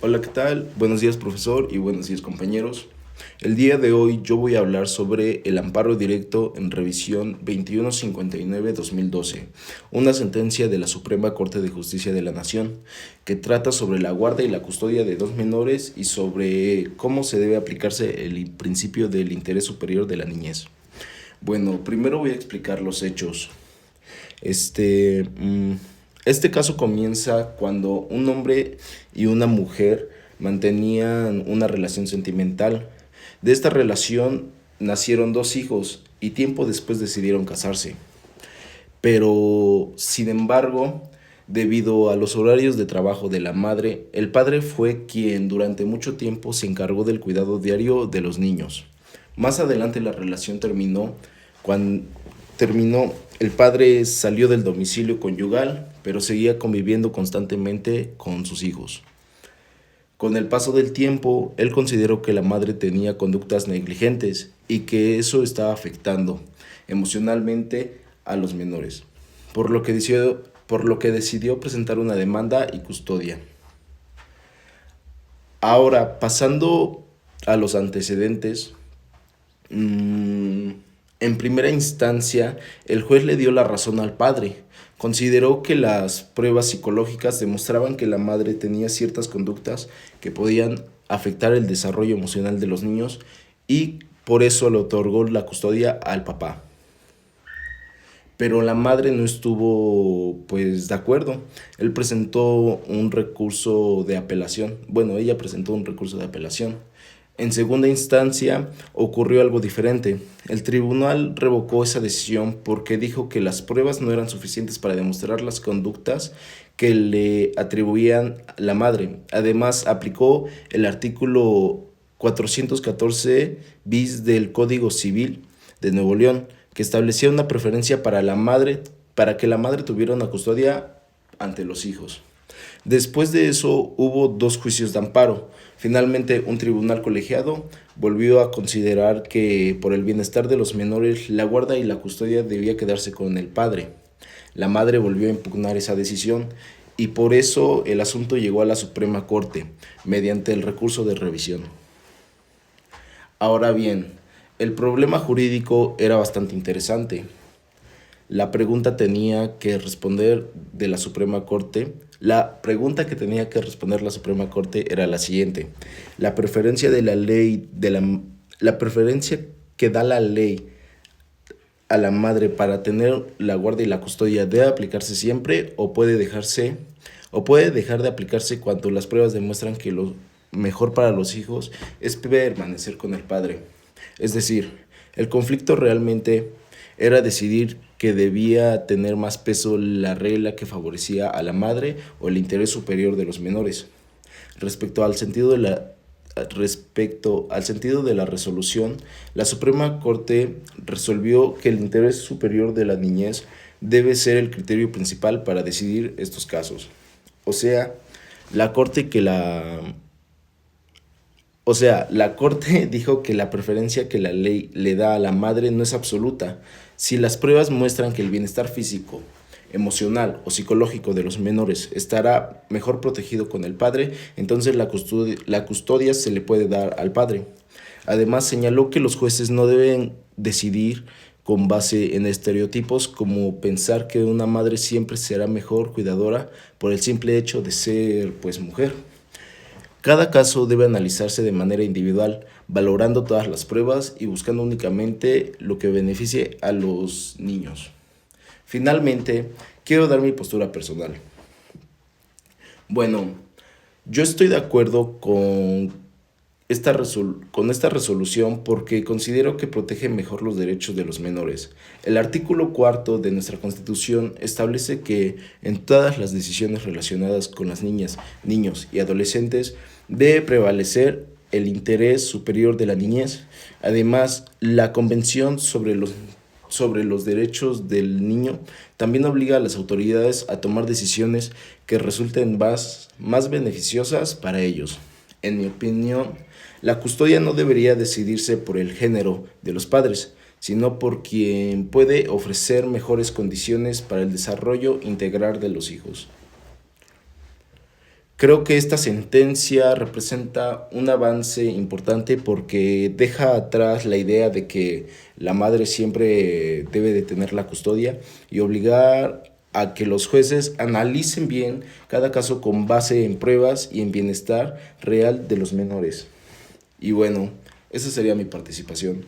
Hola, ¿qué tal? Buenos días, profesor, y buenos días, compañeros. El día de hoy yo voy a hablar sobre el amparo directo en revisión 2159-2012, una sentencia de la Suprema Corte de Justicia de la Nación que trata sobre la guarda y la custodia de dos menores y sobre cómo se debe aplicarse el principio del interés superior de la niñez. Bueno, primero voy a explicar los hechos. Este, mm, este caso comienza cuando un hombre y una mujer mantenían una relación sentimental. De esta relación nacieron dos hijos y tiempo después decidieron casarse. Pero, sin embargo, debido a los horarios de trabajo de la madre, el padre fue quien durante mucho tiempo se encargó del cuidado diario de los niños. Más adelante la relación terminó cuando el padre salió del domicilio conyugal, pero seguía conviviendo constantemente con sus hijos. Con el paso del tiempo, él consideró que la madre tenía conductas negligentes y que eso estaba afectando emocionalmente a los menores, por lo que decidió presentar una demanda y custodia. Ahora, pasando a los antecedentes, en primera instancia, el juez le dio la razón al padre. Consideró que las pruebas psicológicas demostraban que la madre tenía ciertas conductas que podían afectar el desarrollo emocional de los niños y por eso le otorgó la custodia al papá. Pero la madre no estuvo pues de acuerdo. Él presentó un recurso de apelación. Bueno, ella presentó un recurso de apelación. En segunda instancia ocurrió algo diferente. El tribunal revocó esa decisión porque dijo que las pruebas no eran suficientes para demostrar las conductas que le atribuían la madre. Además, aplicó el artículo 414 bis del Código Civil de Nuevo León, que establecía una preferencia para que la madre tuviera una custodia ante los hijos. Después de eso hubo dos juicios de amparo. Finalmente, un tribunal colegiado volvió a considerar que por el bienestar de los menores la guarda y la custodia debía quedarse con el padre. La madre volvió a impugnar esa decisión y por eso el asunto llegó a la Suprema Corte mediante el recurso de revisión. Ahora bien, el problema jurídico era bastante interesante. La pregunta tenía que responder de la Suprema Corte. La pregunta que tenía que responder la Suprema Corte era la siguiente: la preferencia de la ley la preferencia que da la ley a la madre para tener la guardia y la custodia debe aplicarse siempre o puede dejar de aplicarse cuando las pruebas demuestran que lo mejor para los hijos es permanecer con el padre. Es decir, el conflicto realmente era decidir que debía tener más peso la regla que favorecía a la madre o el interés superior de los menores. Respecto al sentido de la resolución, la Suprema Corte resolvió que el interés superior de la niñez debe ser el criterio principal para decidir estos casos. O sea, la Corte que la la Corte dijo que la preferencia que la ley le da a la madre no es absoluta. Si las pruebas muestran que el bienestar físico, emocional o psicológico de los menores estará mejor protegido con el padre, entonces la custodia se le puede dar al padre. Además, señaló que los jueces no deben decidir con base en estereotipos como pensar que una madre siempre será mejor cuidadora por el simple hecho de ser, pues, mujer. Cada caso debe analizarse de manera individual, valorando todas las pruebas y buscando únicamente lo que beneficie a los niños. Finalmente, quiero dar mi postura personal. Bueno, yo estoy de acuerdo con esta resolución porque considero que protege mejor los derechos de los menores. El artículo cuarto de nuestra Constitución establece que en todas las decisiones relacionadas con las niñas, niños y adolescentes debe prevalecer el interés superior de la niñez. Además, la Convención sobre los derechos del niño también obliga a las autoridades a tomar decisiones que resulten más beneficiosas para ellos. En mi opinión, la custodia no debería decidirse por el género de los padres, sino por quien puede ofrecer mejores condiciones para el desarrollo integral de los hijos. Creo que esta sentencia representa un avance importante porque deja atrás la idea de que la madre siempre debe de tener la custodia y obligar a que los jueces analicen bien cada caso con base en pruebas y en bienestar real de los menores. Y bueno, esa sería mi participación.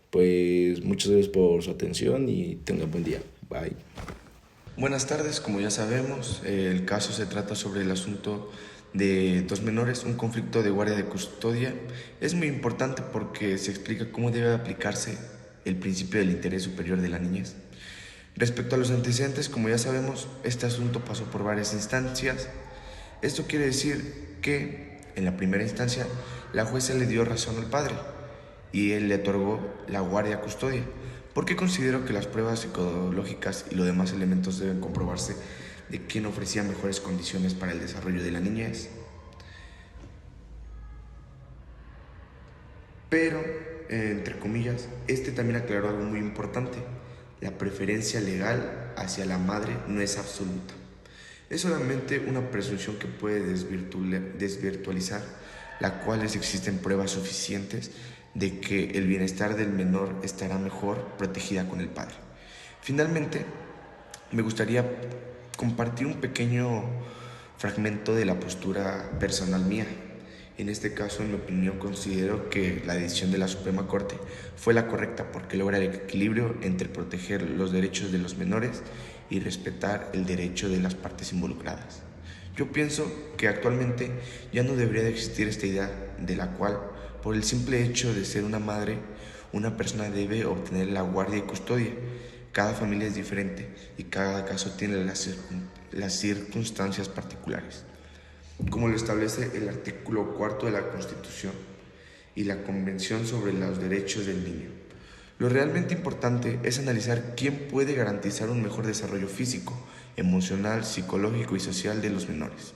Pues muchas gracias por su atención y tengan buen día. Bye. Buenas tardes, como ya sabemos, el caso se trata sobre el asunto de dos menores, un conflicto de guardia de custodia. Es muy importante porque se explica cómo debe aplicarse el principio del interés superior de la niñez. Respecto a los antecedentes, como ya sabemos, este asunto pasó por varias instancias. Esto quiere decir que, en la primera instancia, la jueza le dio razón al padre y él le otorgó la guardia custodia, porque considero que las pruebas psicológicas y los demás elementos deben comprobarse de quién ofrecía mejores condiciones para el desarrollo de la niñez. Pero, entre comillas, este también aclaró algo muy importante. La preferencia legal hacia la madre no es absoluta. Es solamente una presunción que puede desvirtualizar, la cual existen pruebas suficientes de que el bienestar del menor estará mejor protegida con el padre. Finalmente, me gustaría compartir un pequeño fragmento de la postura personal mía. En este caso, en mi opinión, considero que la decisión de la Suprema Corte fue la correcta porque logra el equilibrio entre proteger los derechos de los menores y respetar el derecho de las partes involucradas. Yo pienso que actualmente ya no debería de existir esta idea de la cual, por el simple hecho de ser una madre, una persona debe obtener la guardia y custodia. Cada familia es diferente y cada caso tiene las circunstancias particulares, como lo establece el artículo 4 de la Constitución y la Convención sobre los Derechos del Niño. Lo realmente importante es analizar quién puede garantizar un mejor desarrollo físico, emocional, psicológico y social de los menores.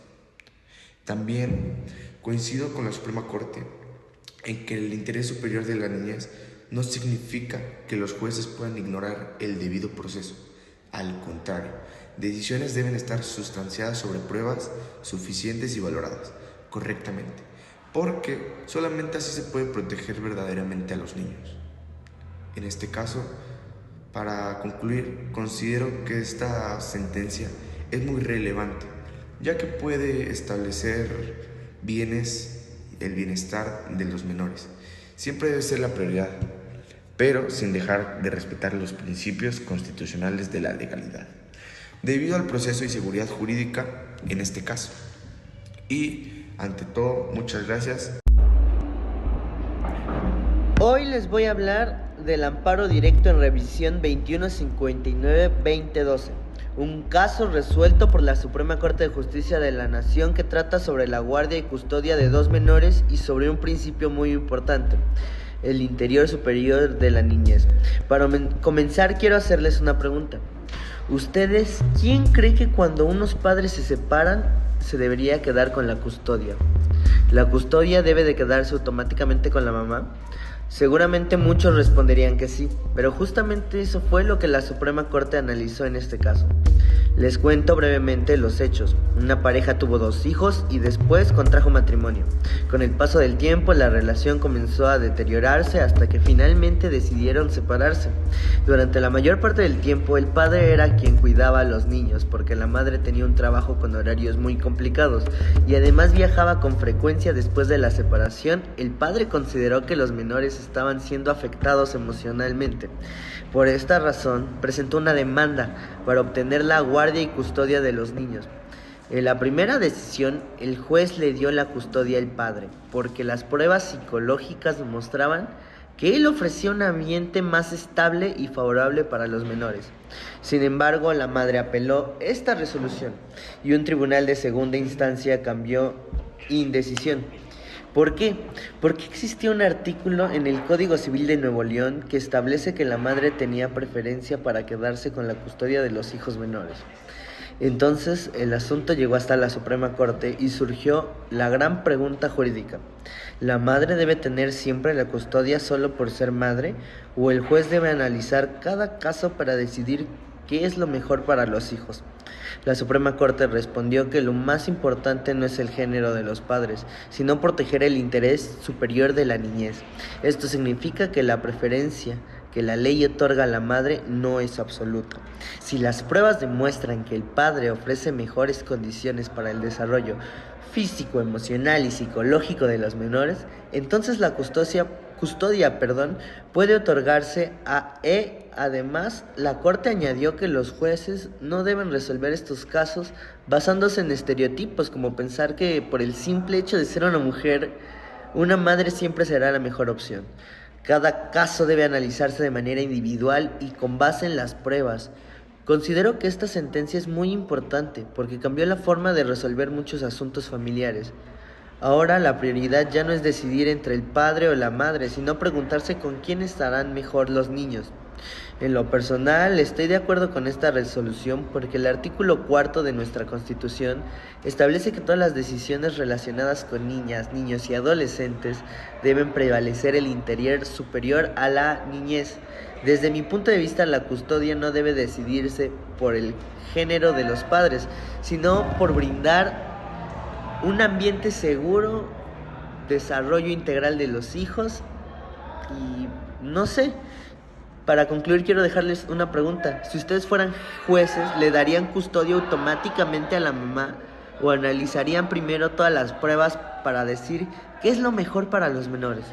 También coincido con la Suprema Corte en que el interés superior de la niñez no significa que los jueces puedan ignorar el debido proceso. Al contrario, decisiones deben estar sustanciadas sobre pruebas suficientes y valoradas correctamente, porque solamente así se puede proteger verdaderamente a los niños. En este caso, para concluir, considero que esta sentencia es muy relevante, ya que puede establecer el bienestar de los menores. Siempre debe ser la prioridad, pero sin dejar de respetar los principios constitucionales de la legalidad, debido al proceso y seguridad jurídica en este caso. Y, ante todo, muchas gracias. Hoy les voy a hablar del amparo directo en revisión 2159-2012, un caso resuelto por la Suprema Corte de Justicia de la Nación que trata sobre la guardia y custodia de dos menores y sobre un principio muy importante, el interés superior de la niñez. Para comenzar, quiero hacerles una pregunta. ¿Ustedes quién cree que cuando unos padres se separan se debería quedar con la custodia? ¿La custodia debe de quedarse automáticamente con la mamá? Seguramente muchos responderían que sí, pero justamente eso fue lo que la Suprema Corte analizó en este caso. Les cuento brevemente los hechos. Una pareja tuvo 2 hijos y después contrajo matrimonio. Con el paso del tiempo, la relación comenzó a deteriorarse hasta que finalmente decidieron separarse. Durante la mayor parte del tiempo, el padre era quien cuidaba a los niños, porque la madre tenía un trabajo con horarios muy complicados y además viajaba con frecuencia. Después de la separación, el padre consideró que los menores estaban siendo afectados emocionalmente. Por esta razón, presentó una demanda para obtener la guardia y custodia de los niños. En la primera decisión, el juez le dio la custodia al padre, porque las pruebas psicológicas mostraban que él ofrecía un ambiente más estable y favorable para los menores. Sin embargo, la madre apeló esta resolución y un tribunal de segunda instancia cambió indecisión. ¿Por qué? Porque existía un artículo en el Código Civil de Nuevo León que establece que la madre tenía preferencia para quedarse con la custodia de los hijos menores. Entonces, el asunto llegó hasta la Suprema Corte y surgió la gran pregunta jurídica. ¿La madre debe tener siempre la custodia solo por ser madre? ¿O el juez debe analizar cada caso para decidir ¿qué es lo mejor para los hijos? La Suprema Corte respondió que lo más importante no es el género de los padres, sino proteger el interés superior de la niñez. Esto significa que la preferencia que la ley otorga a la madre no es absoluta. Si las pruebas demuestran que el padre ofrece mejores condiciones para el desarrollo físico, emocional y psicológico de los menores, entonces la custodia, puede otorgarse Además, la Corte añadió que los jueces no deben resolver estos casos basándose en estereotipos, como pensar que por el simple hecho de ser una mujer, una madre siempre será la mejor opción. Cada caso debe analizarse de manera individual y con base en las pruebas. Considero que esta sentencia es muy importante porque cambió la forma de resolver muchos asuntos familiares. Ahora la prioridad ya no es decidir entre el padre o la madre, sino preguntarse con quién estarán mejor los niños. En lo personal, estoy de acuerdo con esta resolución porque el artículo 4 de nuestra Constitución establece que todas las decisiones relacionadas con niñas, niños y adolescentes deben prevalecer el interés superior a la niñez. Desde mi punto de vista, la custodia no debe decidirse por el género de los padres, sino por brindar un ambiente seguro, desarrollo integral de los hijos y no sé. Para concluir, quiero dejarles una pregunta. Si ustedes fueran jueces, ¿le darían custodia automáticamente a la mamá o analizarían primero todas las pruebas para decir qué es lo mejor para los menores?